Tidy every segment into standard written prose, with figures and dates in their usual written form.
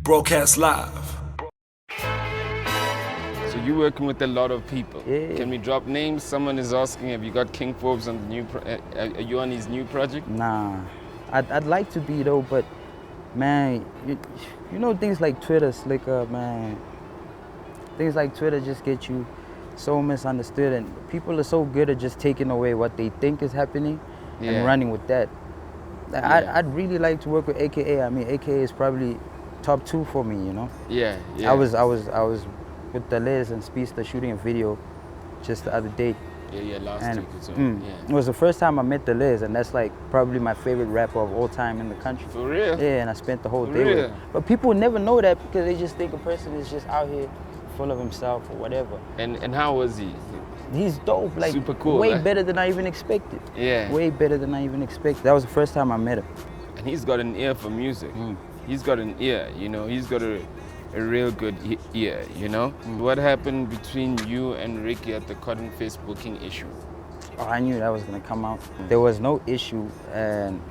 Broadcast live. So you're working with a lot of people. Yeah. Can we drop names? Someone is asking, have you got King Forbes on the new? Are you on his new project? Nah, I'd like to be though, but man, you know things like Twitter, Slikour, man. Things like Twitter just get you so misunderstood, and people are so good at just taking away what they think is happening and running with that. I'd really like to work with AKA. I mean, AKA is probably top 2 for me, you know. Yeah. I was with the Liz and Speedster shooting a video just the other day. Yeah, last And week or so. it was the first time I met the Liz, and that's like probably my favorite rapper of all time in the country. For real? Yeah, and I spent the whole For day with real? him. But people never know that because they just think a person is just out here full of himself or whatever. And how was he? He's dope, like Super cool, way right? better than I even expected. Yeah. Way better than I even expected. That was the first time I met him. And he's got an ear for music. He's got an ear, you know. He's got a real good ear, you know. What happened between you and Ricky at the Cotton Fest booking issue? Oh, I knew that was gonna come out. There was no issue, and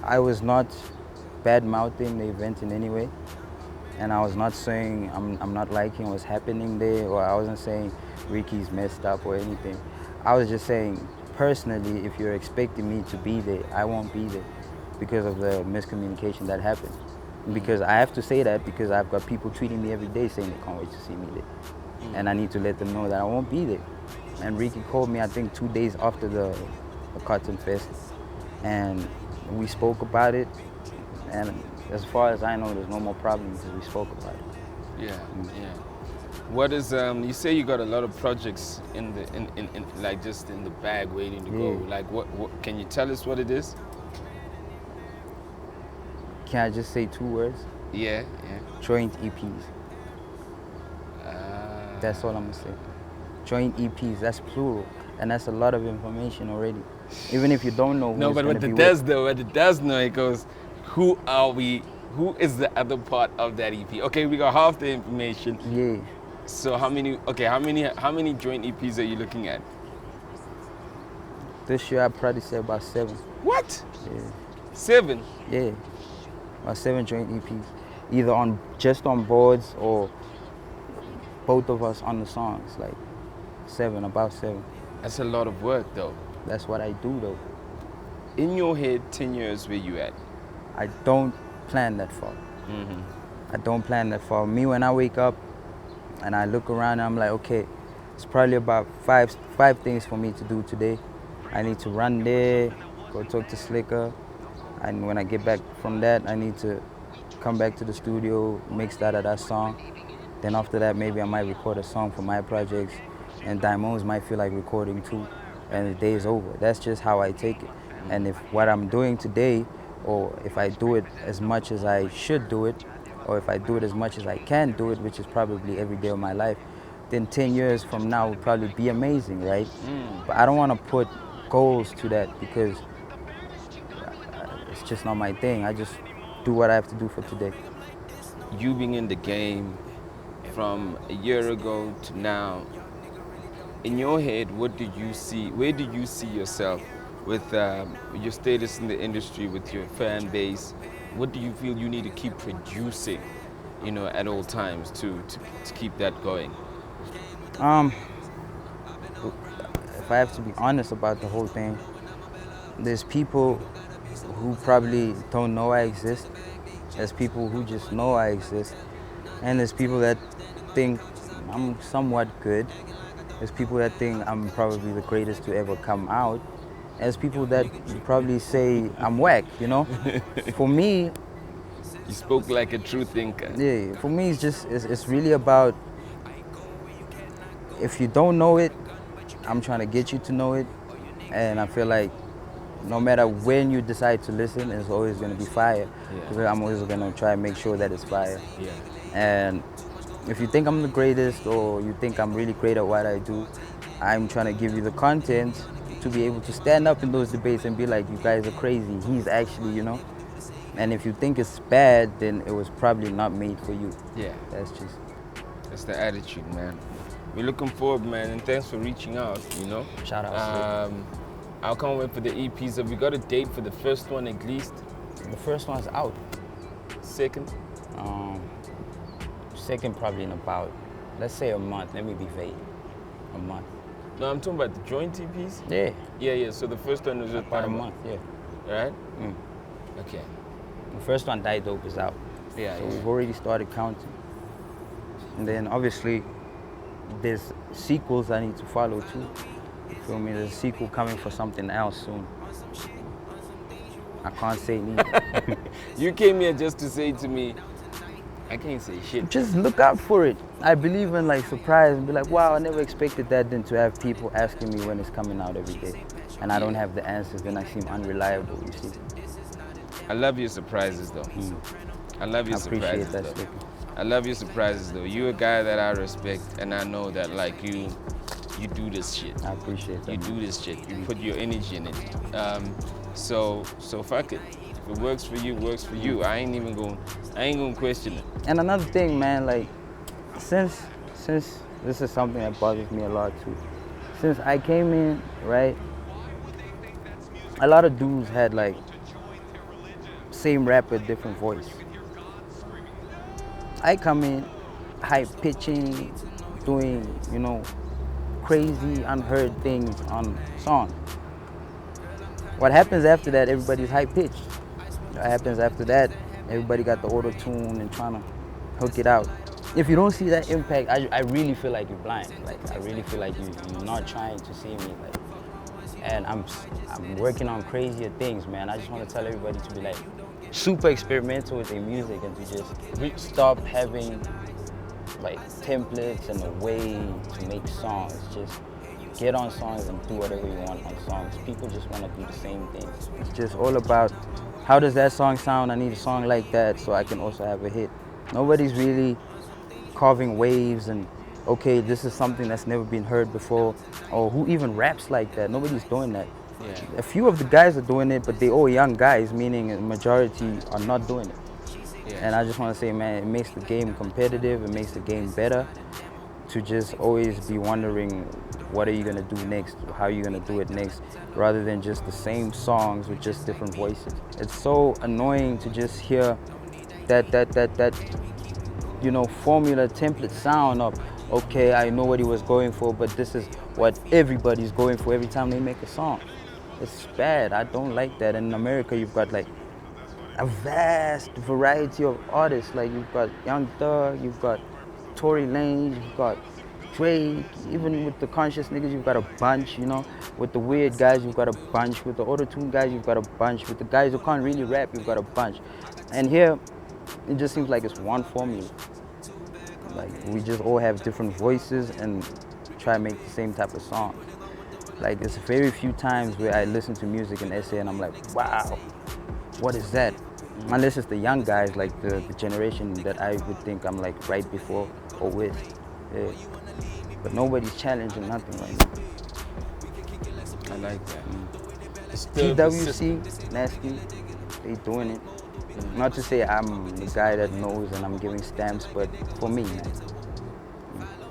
I was not bad-mouthing the event in any way. And I was not saying I'm not liking what's happening there, or I wasn't saying Ricky's messed up or anything. I was just saying, personally, if you're expecting me to be there, I won't be there because of the miscommunication that happened. Because I have to say that because I've got people tweeting me every day saying they can't wait to see me there. And I need to let them know that I won't be there. And Ricky called me, I think 2 days after the Cotton Fest, and we spoke about it. And as far as I know, there's no more problems because we spoke about it. Yeah. What is you say you got a lot of projects in like just in the bag waiting to go. Like what can you tell us what it is? Can I just say 2 words? Yeah. Joint EPs. That's all I'm gonna say. Joint EPs, that's plural. And that's a lot of information already. Even if you don't know who No, it's but gonna what be it with. does though, what it does know, it goes, who are we? Who is the other part of that EP? Okay, we got half the information. Yeah. So how many joint EPs are you looking at? This year I'd probably say about 7. What? Yeah. 7? Yeah. About 7 joint EPs. Either just on boards or both of us on the songs. Like 7, about 7. That's a lot of work though. That's what I do though. In your head, 10 years, where you at? I don't plan that far. I don't plan that far. Me, when I wake up and I look around, I'm like, okay, it's probably about five things for me to do today. I need to run there, go talk to Slikour, and when I get back from that, I need to come back to the studio, mix that song. Then after that, maybe I might record a song for my projects, and Diamonds might feel like recording too, and the day is over. That's just how I take it. And if what I'm doing today, or if I do it as much as I should do it, or if I do it as much as I can do it, which is probably every day of my life, then 10 years from now will probably be amazing, right? But I don't want to put goals to that because it's just not my thing. I just do what I have to do for today. You being in the game from a year ago to now, in your head, what did you see? Where did you see yourself with your status in the industry, with your fan base? What do you feel you need to keep producing, you know, at all times to keep that going? If I have to be honest about the whole thing, there's people who probably don't know I exist. There's people who just know I exist. And there's people that think I'm somewhat good. There's people that think I'm probably the greatest to ever come out. There's people that probably say I'm whack, you know? For me... You spoke like a true thinker. Yeah, for me it's really about, if you don't know it, I'm trying to get you to know it. And I feel like no matter when you decide to listen, it's always going to be fire. Because I'm always going to try and make sure that it's fire. Yeah. And if you think I'm the greatest, or you think I'm really great at what I do, I'm trying to give you the content to be able to stand up in those debates and be like, you guys are crazy. He's actually, you know. And if you think it's bad, then it was probably not made for you. Yeah. That's the attitude, man. We're looking forward, man, and thanks for reaching out, you know. Shout out. I can't wait for the EPs. Have we got a date for the first one at least? The first one's out. Second? Um, Second probably in about, let's say a month. Let me be vague. A month. No, I'm talking about the joint EPs. Yeah. Yeah. So the first one was just About a month. Yeah. right? Mm. Okay. The first one, Die Dope, is out. Yeah. So we've already started counting. And then obviously there's sequels I need to follow too. You feel me? There's a sequel coming for something else soon. I can't say neither. You came here just to say to me, I can't say shit. Just look out for it. I believe in like surprise and be like, wow, I never expected that. Then to have people asking me when it's coming out every day, and I don't have the answers, then I seem unreliable. You see? I love your surprises though. I love your I appreciate surprises that, though. Slikour. I love your surprises though. You're a guy that I respect, and I know that like you do this shit. I appreciate that. You do this shit. You put your energy in it. So fuck it. If it works for you, works for you. I ain't gonna question it. And another thing, man, like since this is something that bothers me a lot too. Since I came in, right, a lot of dudes had like same rapper, different voice. I come in, high pitching, doing, crazy, unheard things on song. What happens after that, everybody's high pitched. What happens after that, everybody got the auto tune and trying to hook it out. If you don't see that impact, I really feel like you're blind. Like I really feel like you're not trying to see me. Like, and I'm working on crazier things, man. I just want to tell everybody to be like super experimental with their music and to just stop having like templates and a way to make songs. Just get on songs and do whatever you want on songs. People just want to do the same thing. It's just all about how does that song sound? I need a song like that so I can also have a hit. Nobody's really carving waves and okay, this is something that's never been heard before, or who even raps like that. Nobody's doing that. Yeah. A few of the guys are doing it, but they all young guys, meaning a majority are not doing it. Yeah. And I just want to say, man, it makes the game competitive, it makes the game better, to just always be wondering what are you gonna do next, how are you gonna do it next, rather than just the same songs with just different voices. It's so annoying to just hear that formula template sound of, okay, I know what he was going for, but this is what everybody's going for every time they make a song. It's bad. I don't like that. In America, you've got like a vast variety of artists. Like you've got Young Thug, you've got Tory Lanez, you've got Drake. Even with the conscious niggas, you've got a bunch. With the weird guys, you've got a bunch. With the auto-tune guys, you've got a bunch. With the guys who can't really rap, you've got a bunch. And here, it just seems like it's one formula. Like we just all have different voices and try to make the same type of song. Like there's very few times where I listen to music in SA and I'm like, wow, what is that? Unless it's the young guys, like the generation that I would think I'm like right before or with. Yeah. But nobody's challenging nothing right now. I like that. TWC, Nasty, they doing it. Not to say I'm the guy that knows and I'm giving stamps, but for me, man.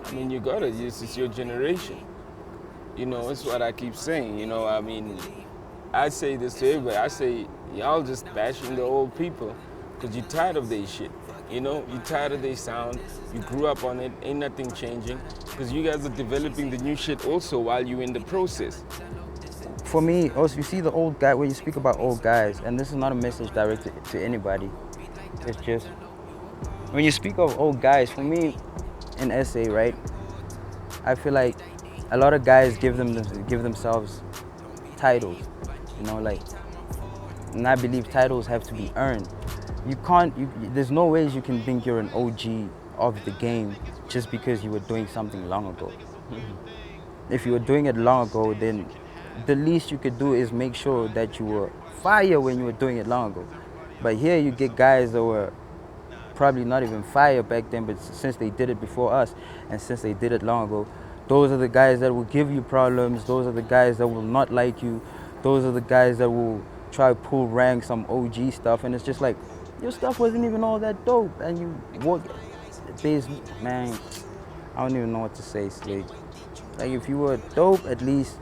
I mean, you got it. It's your generation. It's what I keep saying. I mean, I say this to everybody. I say, y'all just bashing the old people because you're tired of their shit. You're tired of their sound. You grew up on it. Ain't nothing changing because you guys are developing the new shit also while you're in the process. For me, also, you see the old guy, when you speak about old guys, and this is not a message directed to anybody, it's just, when you speak of old guys, for me, in SA, right, I feel like a lot of guys give themselves titles, and I believe titles have to be earned. There's no ways you can think you're an OG of the game just because you were doing something long ago. If you were doing it long ago, then the least you could do is make sure that you were fire when you were doing it long ago. But here you get guys that were probably not even fire back then, but since they did it before us and since they did it long ago, those are the guys that will give you problems. Those are the guys that will not like you. Those are the guys that will try to pull rank, some OG stuff, and it's just like, your stuff wasn't even all that dope, and you work. Man, I don't even know what to say, Slick. Like if you were dope, at least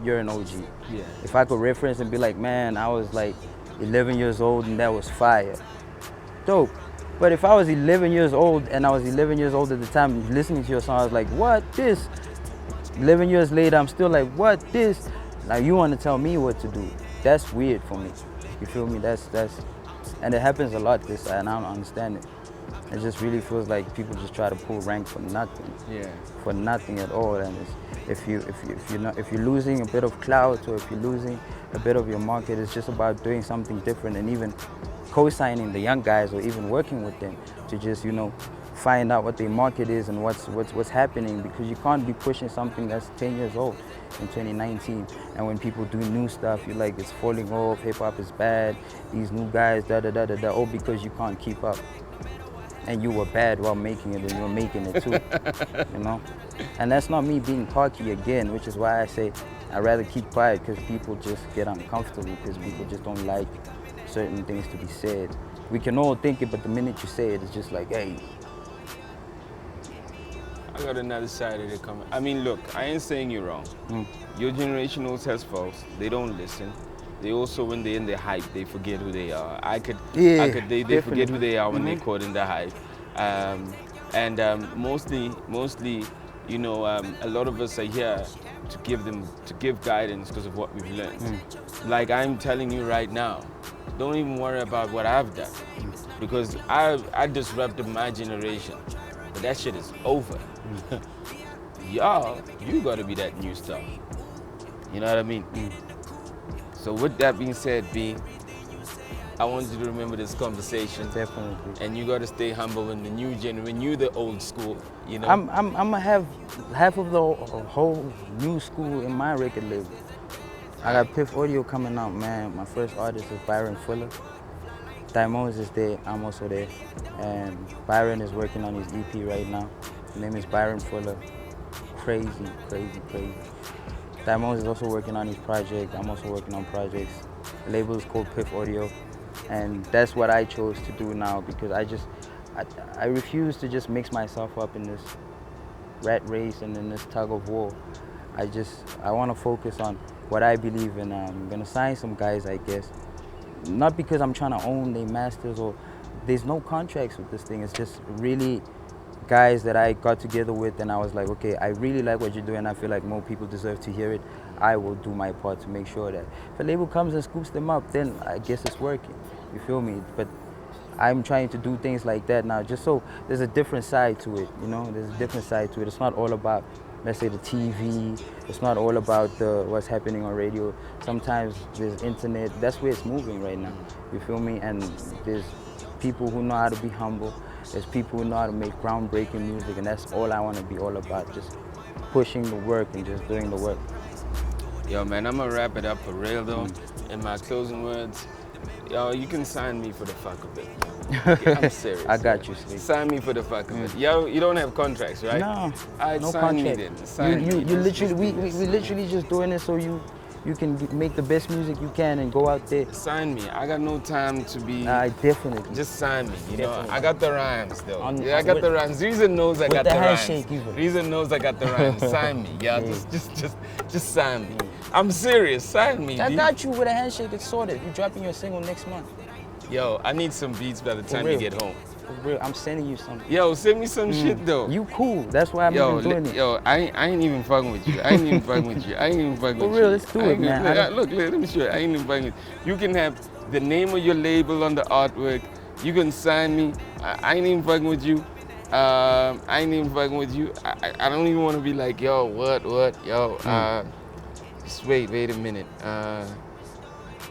you're an OG. Yeah. If I could reference and be like, man, I was like 11 years old and that was fire. Dope. But if I was 11 years old and I was 11 years old at the time listening to your song, I was like, what this? 11 years later, I'm still like, what this? Now you want to tell me what to do? That's weird for me. You feel me? And it happens a lot this side, and I don't understand it. It just really feels like people just try to pull rank for nothing. Yeah. For nothing at all. And if you're losing a bit of clout, or if you're losing a bit of your market, it's just about doing something different, and even co-signing the young guys, or even working with them to just, you know, find out what their market is and what's happening, because you can't be pushing something that's 10 years old in 2019. And when people do new stuff, you're like, it's falling off, hip hop is bad, these new guys, da da da da da, all because you can't keep up. And you were bad while making it, and you were making it too, you know? And that's not me being cocky again, which is why I say I'd rather keep quiet, because people just get uncomfortable, because people just don't like certain things to be said. We can all think it, but the minute you say it, it's just like, hey. I got another side of the comment. I mean, look, I ain't saying you're wrong. Your generation also has faults. They don't listen. They also, when they're in the hype, they forget who they are. They forget who they are when they're caught in the hype. Mostly, you know, a lot of us are here to give guidance because of what we've learned. Like I'm telling you right now, don't even worry about what I've done, because I disrupted my generation, but that shit is over. Y'all, you gotta be that new stuff. You know what I mean? So with that being said, B, I want you to remember this conversation. Definitely. And you got to stay humble when the new generation, when you the old school, you know. I'm gonna have half of the whole new school in my record label. I got Piff Audio coming out, man. My first artist is Byron Fuller. Daimos is there, I'm also there. And Byron is working on his EP right now. His name is Byron Fuller. Crazy, crazy, crazy. Daimos is also working on his project. I'm also working on projects. The label is called Piff Audio. And that's what I chose to do now, because I refuse to just mix myself up in this rat race and in this tug of war. I want to focus on what I believe in. I'm going to sign some guys, I guess. Not because I'm trying to own their masters, or there's no contracts with this thing. It's just really guys that I got together with, and I was like, okay, I really like what you're doing. I feel like more people deserve to hear it. I will do my part to make sure that if a label comes and scoops them up, then I guess it's working. You feel me? But I'm trying to do things like that now, just so there's a different side to it, you know? There's a different side to it. It's not all about, let's say, the TV. It's not all about what's happening on radio. Sometimes there's internet. That's where it's moving right now. You feel me? And there's people who know how to be humble. There's people who know how to make groundbreaking music, and that's all I want to be all about, just pushing the work and just doing the work. Yo, man, I'm going to wrap it up for real, though. In my closing words, yo, you can sign me for the fuck of it. Yeah, I'm serious. I got you, Slick. Sign me for the fuck of it. Yo, you don't have contracts, right? No, no sign contract. Me then. Sign me. You literally, we literally just doing it so you can make the best music you can and go out there. Sign me. I got no time to be. Definitely. Just sign me. You Definitely. know, I got the rhymes though. I got the rhymes. Reason knows I got the rhymes. Reason knows I got the rhymes. Sign me. Yeah, just sign me. I'm serious. Sign me. I got you with a handshake. It's sorted. You're dropping your single next month. Yo, I need some beats by the time you get home. For real, I'm sending you something. Yo, send me some shit though. You cool. That's why I'm even doing it. Yo, I ain't even fucking with you. I ain't even fucking with you. For real, let's do it, man. Look, let me show you. I ain't even fucking with you. You can have the name of your label on the artwork. You can sign me. I ain't even fucking with you. I ain't even fucking with you. I don't even want to be like, yo, what, yo. Just wait a minute.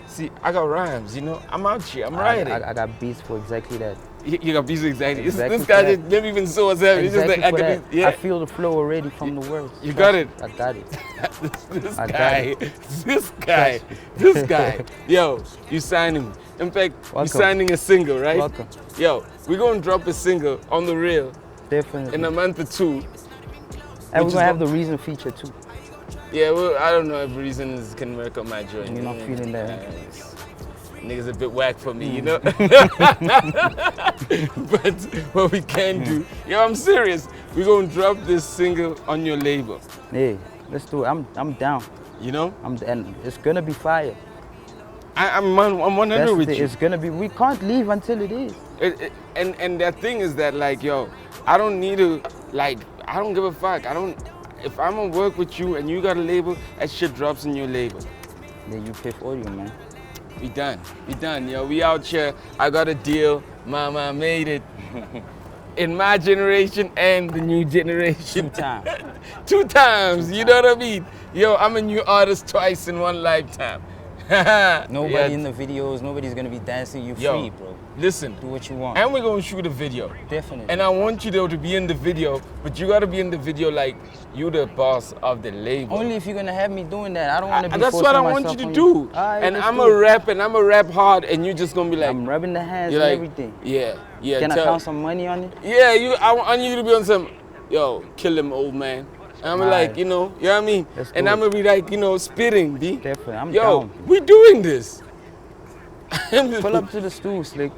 See, I got rhymes, you know. I'm out here. I'm writing. I got beats for exactly that. You got beats exactly. This guy just never even saw us have. Exactly just like, I feel the flow already from the words. You got it. I got it. This guy. Yo, you signed him. In fact, you're signing a single, right? Welcome. Yo, we're gonna drop a single on the real. Definitely. In a month or two. And we're gonna have the Reason feature too. Yeah, well, I don't know if Reasons can work on my joint. You're not feeling that. Niggas a bit whack for me, you know? But what we can do, yo, I'm serious. We're gonna drop this single on your label. Yeah, let's do it. I'm down. You know? And it's gonna be fire. I'm 100 with you. It's gonna be. We can't leave until it is. And the thing is that like, yo, I don't need to, like, I don't give a fuck. If I'm gonna work with you and you got a label, that shit drops in your label. Yeah, you Piff Audio, man. We done, yo. We out here. I got a deal. Mama, I made it. In my generation and the new generation. 2 times. 2 times, you know what I mean? Yo, I'm a new artist twice in one lifetime. Nobody in the videos, nobody's gonna be dancing. You free, bro. Listen. Do what you want. And we're gonna shoot a video. Definitely. And I want you though to be in the video, but you gotta be in the video like you the boss of the label. Only if you're gonna have me doing that. I don't wanna be That's what I want you to do. Right, and I'm a rap hard and you just gonna be like, I'm rubbing the hands and like, everything. Yeah. Can I count some money on it? Yeah, I want you to be on some, yo, kill him, old man. And I'm like, you know what I mean? And I'm gonna be like, spitting, B. Definitely, I'm down. Yo, we doing this. Pull up to the studio, Slick.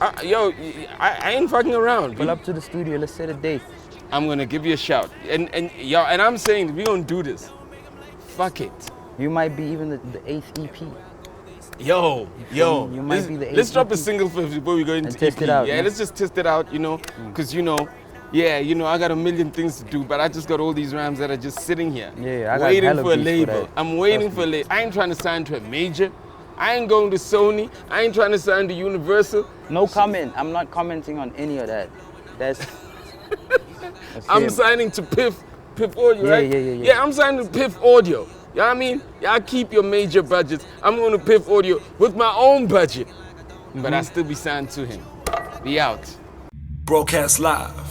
I ain't fucking around. Pull up to the studio, let's set a date. I'm gonna give you a shout. And I'm saying we gonna do this. Fuck it. You might be even the 8th EP. Yo. You might be the 8th Let's drop EP. a single first before we go into test EP. it out. Yeah, let's just test it out, because I got a million things to do, but I just got all these rhymes that are just sitting here. Yeah, I got waiting hella for a beats label. for that. I'm waiting for a label. I ain't trying to sign to a major. I ain't going to Sony. I ain't trying to sign to Universal. No comment. I'm not commenting on any of that. That's I'm signing to Piff Audio, right? Yeah. Yeah, I'm signing to Piff Audio. You know what I mean? Y'all keep your major budgets. I'm going to Piff Audio with my own budget. But I still be signed to him. Be out. Broadcast live